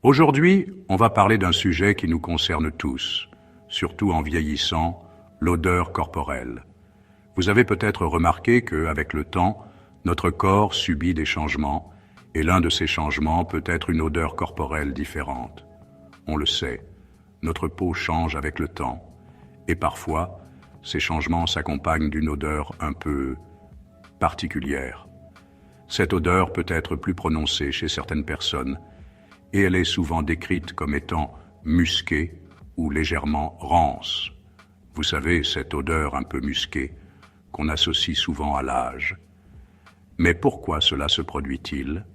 Aujourd'hui, on va parler d'un sujet qui nous concerne tous, surtout en vieillissant, l'odeur corporelle. Vous avez peut-être remarqué qu'avec le temps, notre corps subit des changements, et l'un de ces changements peut être une odeur corporelle différente. On le sait, notre peau change avec le temps, et parfois, ces changements s'accompagnent d'une odeur un peu particulière. Cette odeur peut être plus prononcée chez certaines personnes, et elle est souvent décrite comme étant musquée ou légèrement rance. Vous savez, cette odeur un peu musquée qu'on associe souvent à l'âge. Mais pourquoi cela se produit-il?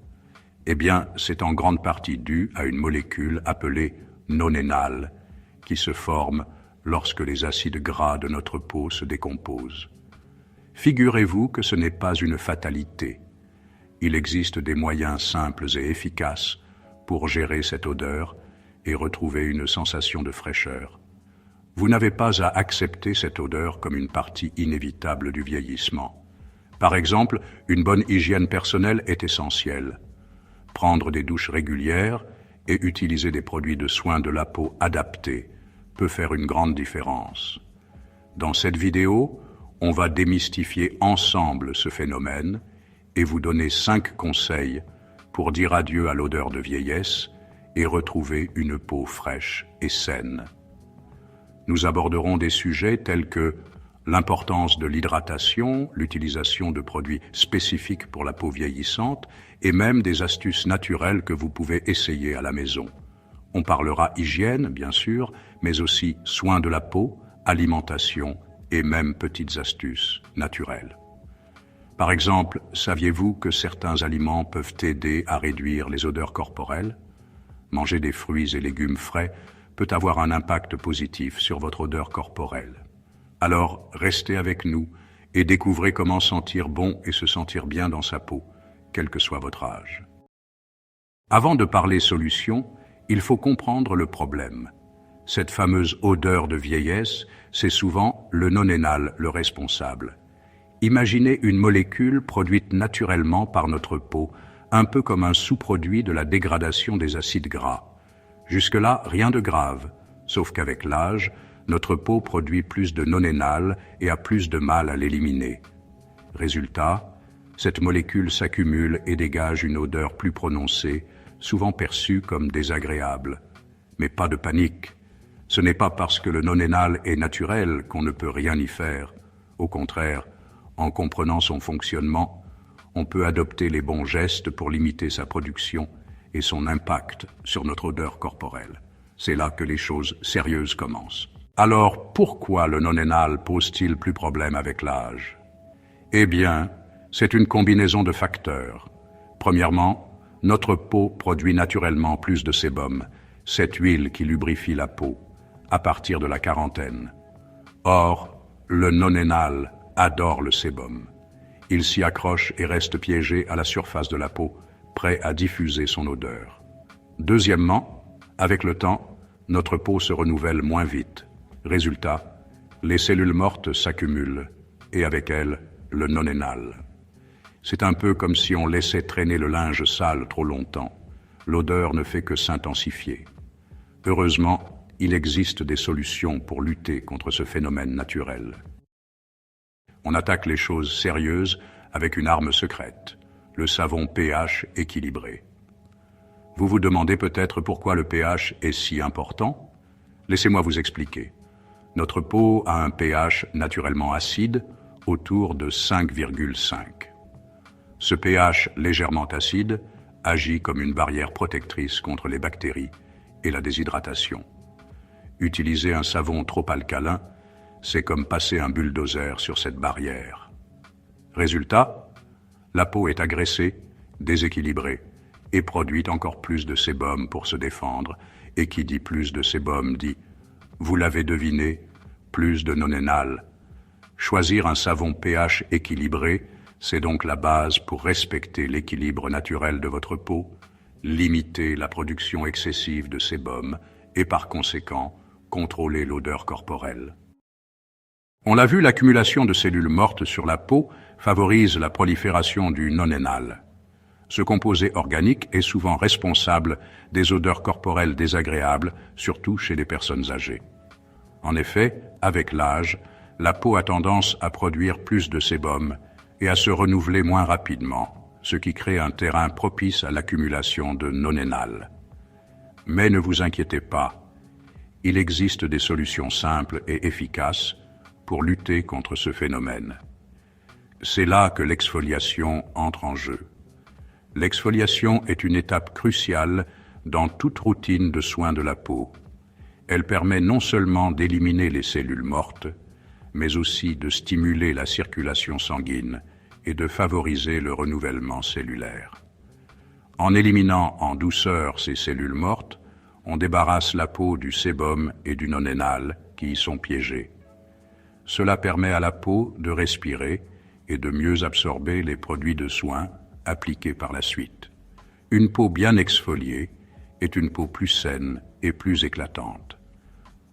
Eh bien, c'est en grande partie dû à une molécule appelée nonénal qui se forme lorsque les acides gras de notre peau se décomposent. Figurez-vous que ce n'est pas une fatalité. Il existe des moyens simples et efficaces pour gérer cette odeur et retrouver une sensation de fraîcheur. Vous n'avez pas à accepter cette odeur comme une partie inévitable du vieillissement. Par exemple, une bonne hygiène personnelle est essentielle. Prendre des douches régulières et utiliser des produits de soins de la peau adaptés peut faire une grande différence. Dans cette vidéo, on va démystifier ensemble ce phénomène et vous donner 5 conseils pour dire adieu à l'odeur de vieillesse et retrouver une peau fraîche et saine. Nous aborderons des sujets tels que l'importance de l'hydratation, l'utilisation de produits spécifiques pour la peau vieillissante et même des astuces naturelles que vous pouvez essayer à la maison. On parlera hygiène, bien sûr, mais aussi soins de la peau, alimentation et même petites astuces naturelles. Par exemple, saviez-vous que certains aliments peuvent aider à réduire les odeurs corporelles? Manger des fruits et légumes frais peut avoir un impact positif sur votre odeur corporelle. Alors, restez avec nous et découvrez comment sentir bon et se sentir bien dans sa peau, quel que soit votre âge. Avant de parler solution, il faut comprendre le problème. Cette fameuse odeur de vieillesse, c'est souvent le nonénal le responsable. Imaginez une molécule produite naturellement par notre peau, un peu comme un sous-produit de la dégradation des acides gras. Jusque-là, rien de grave, sauf qu'avec l'âge, notre peau produit plus de nonénal et a plus de mal à l'éliminer. Résultat, cette molécule s'accumule et dégage une odeur plus prononcée, souvent perçue comme désagréable. Mais pas de panique. Ce n'est pas parce que le nonénal est naturel qu'on ne peut rien y faire. Au contraire, en comprenant son fonctionnement, on peut adopter les bons gestes pour limiter sa production et son impact sur notre odeur corporelle. C'est là que les choses sérieuses commencent. Alors, pourquoi le nonénal pose-t-il plus problème avec l'âge? Eh bien, c'est une combinaison de facteurs. Premièrement, notre peau produit naturellement plus de sébum, cette huile qui lubrifie la peau, à partir de la quarantaine. Or, le nonénal adore le sébum. Il s'y accroche et reste piégé à la surface de la peau, prêt à diffuser son odeur. Deuxièmement, avec le temps, notre peau se renouvelle moins vite. Résultat, les cellules mortes s'accumulent, et avec elles, le nonénal. C'est un peu comme si on laissait traîner le linge sale trop longtemps. L'odeur ne fait que s'intensifier. Heureusement, il existe des solutions pour lutter contre ce phénomène naturel. On attaque les choses sérieuses avec une arme secrète, le savon pH équilibré. Vous vous demandez peut-être pourquoi le pH est si important? Laissez-moi vous expliquer. Notre peau a un pH naturellement acide, autour de 5,5. Ce pH légèrement acide agit comme une barrière protectrice contre les bactéries et la déshydratation. Utiliser un savon trop alcalin, c'est comme passer un bulldozer sur cette barrière. Résultat, la peau est agressée, déséquilibrée et produit encore plus de sébum pour se défendre. Et qui dit plus de sébum dit, vous l'avez deviné, plus de nonénal. Choisir un savon pH équilibré, c'est donc la base pour respecter l'équilibre naturel de votre peau, limiter la production excessive de sébum et par conséquent, contrôler l'odeur corporelle. On l'a vu, l'accumulation de cellules mortes sur la peau favorise la prolifération du nonénal. Ce composé organique est souvent responsable des odeurs corporelles désagréables, surtout chez les personnes âgées. En effet, avec l'âge, la peau a tendance à produire plus de sébum et à se renouveler moins rapidement, ce qui crée un terrain propice à l'accumulation de nonénal. Mais ne vous inquiétez pas, il existe des solutions simples et efficaces pour lutter contre ce phénomène. C'est là que l'exfoliation entre en jeu. L'exfoliation est une étape cruciale dans toute routine de soins de la peau. Elle permet non seulement d'éliminer les cellules mortes, mais aussi de stimuler la circulation sanguine et de favoriser le renouvellement cellulaire. En éliminant en douceur ces cellules mortes, on débarrasse la peau du sébum et du nonénal qui y sont piégés. Cela permet à la peau de respirer et de mieux absorber les produits de soins appliqués par la suite. Une peau bien exfoliée est une peau plus saine et plus éclatante.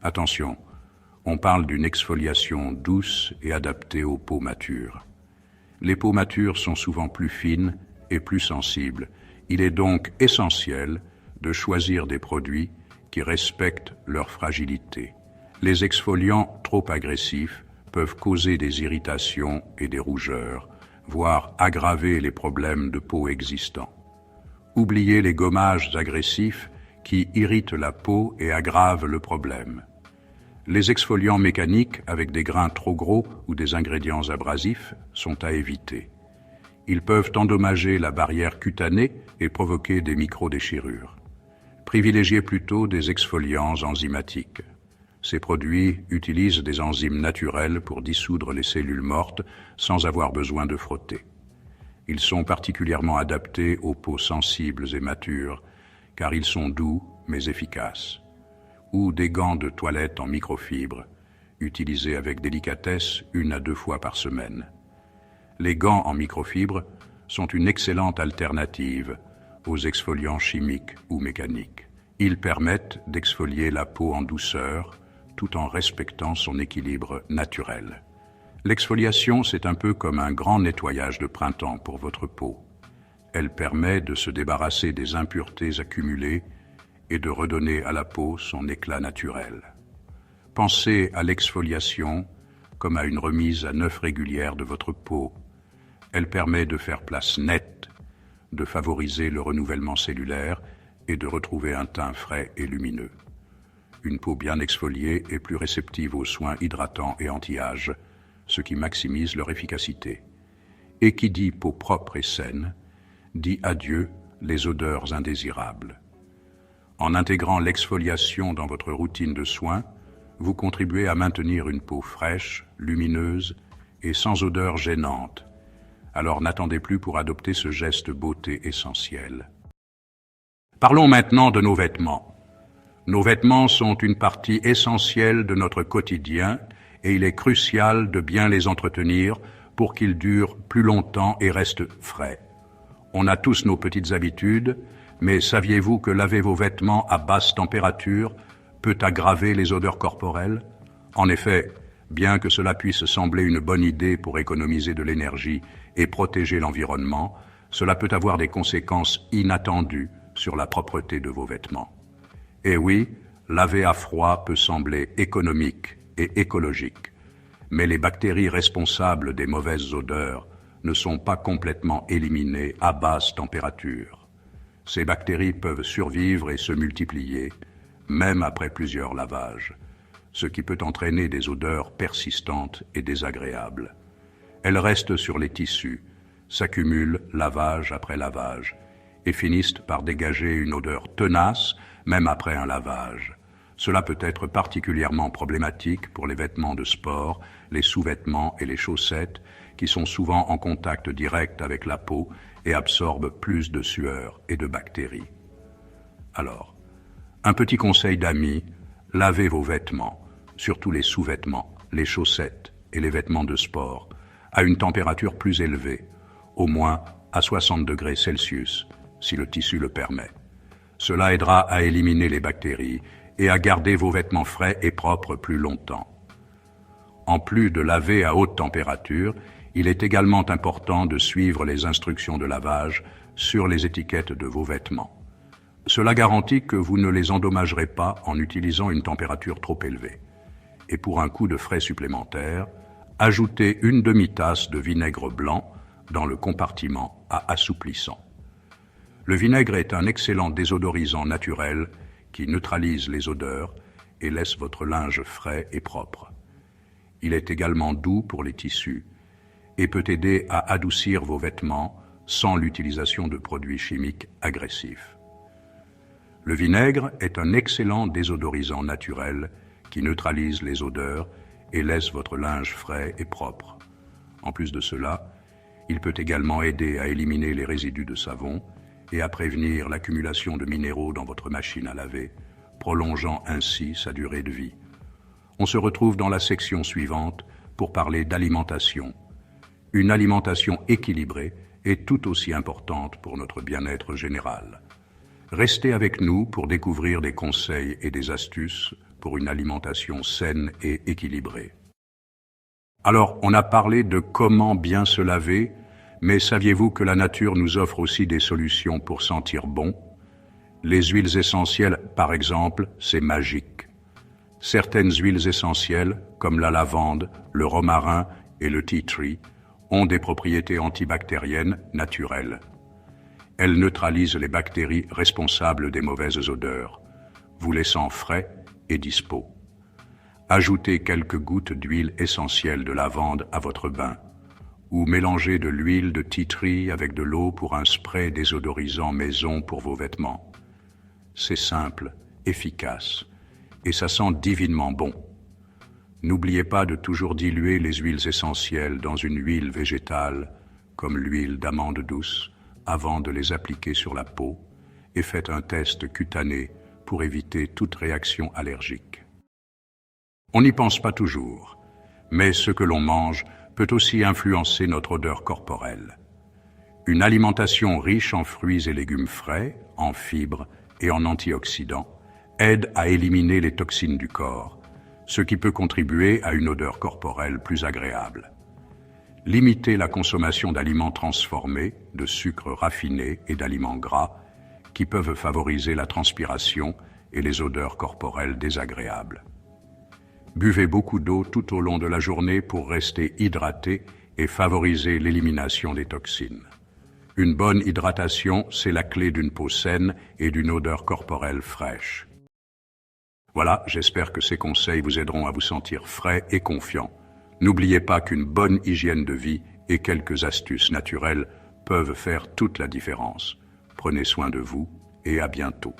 Attention, on parle d'une exfoliation douce et adaptée aux peaux matures. Les peaux matures sont souvent plus fines et plus sensibles. Il est donc essentiel de choisir des produits qui respectent leur fragilité. Les exfoliants trop agressifs peuvent causer des irritations et des rougeurs, voire aggraver les problèmes de peau existants. Oubliez les gommages agressifs qui irritent la peau et aggravent le problème. Les exfoliants mécaniques avec des grains trop gros ou des ingrédients abrasifs sont à éviter. Ils peuvent endommager la barrière cutanée et provoquer des microdéchirures. Privilégiez plutôt des exfoliants enzymatiques. Ces produits utilisent des enzymes naturelles pour dissoudre les cellules mortes sans avoir besoin de frotter. Ils sont particulièrement adaptés aux peaux sensibles et matures, car ils sont doux mais efficaces. Ou des gants de toilette en microfibre, utilisés avec délicatesse 1 à 2 fois par semaine. Les gants en microfibre sont une excellente alternative aux exfoliants chimiques ou mécaniques. Ils permettent d'exfolier la peau en douceur, tout en respectant son équilibre naturel. L'exfoliation, c'est un peu comme un grand nettoyage de printemps pour votre peau. Elle permet de se débarrasser des impuretés accumulées et de redonner à la peau son éclat naturel. Pensez à l'exfoliation comme à une remise à neuf régulière de votre peau. Elle permet de faire place nette, de favoriser le renouvellement cellulaire et de retrouver un teint frais et lumineux. Une peau bien exfoliée est plus réceptive aux soins hydratants et anti-âge, ce qui maximise leur efficacité. Et qui dit peau propre et saine, dit adieu les odeurs indésirables. En intégrant l'exfoliation dans votre routine de soins, vous contribuez à maintenir une peau fraîche, lumineuse et sans odeur gênante. Alors n'attendez plus pour adopter ce geste beauté essentiel. Parlons maintenant de nos vêtements. Nos vêtements sont une partie essentielle de notre quotidien et il est crucial de bien les entretenir pour qu'ils durent plus longtemps et restent frais. On a tous nos petites habitudes, mais saviez-vous que laver vos vêtements à basse température peut aggraver les odeurs corporelles? En effet, bien que cela puisse sembler une bonne idée pour économiser de l'énergie et protéger l'environnement, cela peut avoir des conséquences inattendues sur la propreté de vos vêtements. Et oui, laver à froid peut sembler économique et écologique, mais les bactéries responsables des mauvaises odeurs ne sont pas complètement éliminées à basse température. Ces bactéries peuvent survivre et se multiplier, même après plusieurs lavages, ce qui peut entraîner des odeurs persistantes et désagréables. Elles restent sur les tissus, s'accumulent lavage après lavage, et finissent par dégager une odeur tenace, même après un lavage. Cela peut être particulièrement problématique pour les vêtements de sport, les sous-vêtements et les chaussettes, qui sont souvent en contact direct avec la peau et absorbent plus de sueur et de bactéries. Alors, un petit conseil d'amis, lavez vos vêtements, surtout les sous-vêtements, les chaussettes et les vêtements de sport, à une température plus élevée, au moins à 60 degrés Celsius, si le tissu le permet. Cela aidera à éliminer les bactéries et à garder vos vêtements frais et propres plus longtemps. En plus de laver à haute température, il est également important de suivre les instructions de lavage sur les étiquettes de vos vêtements. Cela garantit que vous ne les endommagerez pas en utilisant une température trop élevée. Et pour un coup de frais supplémentaire, ajoutez une demi-tasse de vinaigre blanc dans le compartiment à assouplissant. Le vinaigre est un excellent désodorisant naturel qui neutralise les odeurs et laisse votre linge frais et propre. Il est également doux pour les tissus et peut aider à adoucir vos vêtements sans l'utilisation de produits chimiques agressifs. Le vinaigre est un excellent désodorisant naturel qui neutralise les odeurs et laisse votre linge frais et propre. En plus de cela, il peut également aider à éliminer les résidus de savon et à prévenir l'accumulation de minéraux dans votre machine à laver, prolongeant ainsi sa durée de vie. On se retrouve dans la section suivante pour parler d'alimentation. Une alimentation équilibrée est tout aussi importante pour notre bien-être général. Restez avec nous pour découvrir des conseils et des astuces pour une alimentation saine et équilibrée. Alors, on a parlé de comment bien se laver, mais saviez-vous que la nature nous offre aussi des solutions pour sentir bon? Les huiles essentielles, par exemple, c'est magique. Certaines huiles essentielles, comme la lavande, le romarin et le tea tree, ont des propriétés antibactériennes naturelles. Elles neutralisent les bactéries responsables des mauvaises odeurs, vous laissant frais et dispos. Ajoutez quelques gouttes d'huile essentielle de lavande à votre bain, ou mélangez de l'huile de tea tree avec de l'eau pour un spray désodorisant maison pour vos vêtements. C'est simple, efficace, et ça sent divinement bon. N'oubliez pas de toujours diluer les huiles essentielles dans une huile végétale, comme l'huile d'amande douce, avant de les appliquer sur la peau, et faites un test cutané pour éviter toute réaction allergique. On n'y pense pas toujours, mais ce que l'on mange peut aussi influencer notre odeur corporelle. Une alimentation riche en fruits et légumes frais, en fibres et en antioxydants aide à éliminer les toxines du corps, ce qui peut contribuer à une odeur corporelle plus agréable. Limitez la consommation d'aliments transformés, de sucres raffinés et d'aliments gras qui peuvent favoriser la transpiration et les odeurs corporelles désagréables. Buvez beaucoup d'eau tout au long de la journée pour rester hydraté et favoriser l'élimination des toxines. Une bonne hydratation, c'est la clé d'une peau saine et d'une odeur corporelle fraîche. Voilà, j'espère que ces conseils vous aideront à vous sentir frais et confiant. N'oubliez pas qu'une bonne hygiène de vie et quelques astuces naturelles peuvent faire toute la différence. Prenez soin de vous et à bientôt.